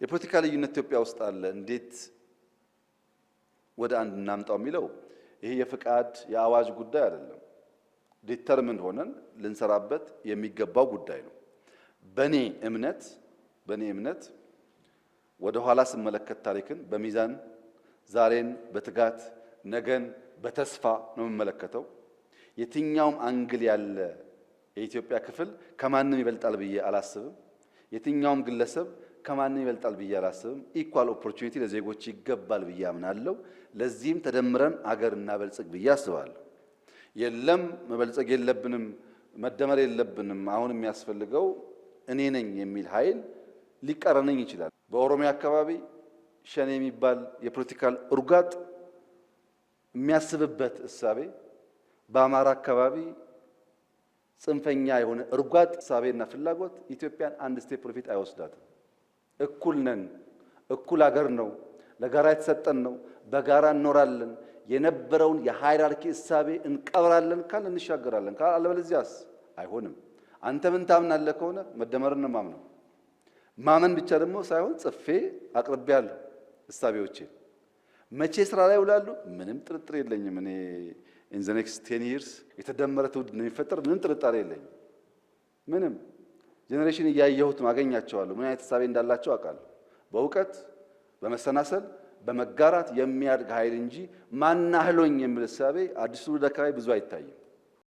የፖለቲካ ልዩነት ኢትዮጵያ ውስጥ አለ። እንዴት ወደ አንድ እናምጣው የሚለው ይሄ የፍቃድ የአዋጅ ጉዳይ አይደለም። ዲተርሚን ሆነን ልንሰራበት የሚገባው ጉዳይ ነው። በኔ እምነት ወደ ኋላ ስመለከት ታሪክን በሚዛን ዛሬን በትጋት ነገን በተስፋ ነው የምመለከተው። የትኛውም አንግል ያለ የኢትዮጵያ ክፍል ከማንም ይበልጣል ብዬ አላስብም። የትኛውም ግለሰብ ከማንም ይበልጣል ብዬ አላስብም። ኢኳል ኦፖርቹኒቲ ለዜጎች ይገባል ብዬ አምናለሁ። ለዚህም ተደምረን አገር እናበልጽግ ብዬ አስባለሁ። የለም መበልጸግ የለብንም መደመር የለብንም አሁን የሚያስፈልገው እኔ ነኝ የሚል ኃይል ሊቀረነኝ ይችላል። በኦሮሚያ አካባቢ ሸኔ የሚባል የፖለቲካል ኡርጋጥ የሚያስብበት እሳቤ፣ በአማራ አካባቢ ጽንፈኛ የሆነ ኡርጋጥ እሳቤና ፍላጎት ኢትዮጵያን አንድ ስቴፕ ወደፊት አይወስዳትም። እኩል ነን፣ እኩል ሀገር ነው፣ ለጋራ የተሰጠን ነው፣ በጋራ እንኖራለን። የነበረውን የሃይራርኪ እሳቤ እንቀብራለን ካል እንሻገራለን ካል አለበለዚያስ አይሆንም። አንተ ምን ታምናለህ ከሆነ መደመርን ነው ማምነው። ማመን ብቻ ደግሞ ሳይሆን ጽፌ አቅርቤያለሁ እሳቤዎቼ። መቼ ስራ ላይ ውላሉ? ምንም ጥርጥር የለኝም። እኔ in the next 10 years የተደመረ ትውልድ እንደሚፈጠር ምንም ጥርጣሬ የለኝም። ምንም ጄኔሬሽን እያየሁት ማገኛቸዋለሁ። ምን አይነት እሳቤ እንዳላቸው አውቃለሁ። በእውቀት በመሰናሰል በመጋራት የሚያድግ ኃይል እንጂ ማናህሎኝ የሚል እሳቤ አዲሱ ትውልድ አካባቢ ብዙ አይታይም።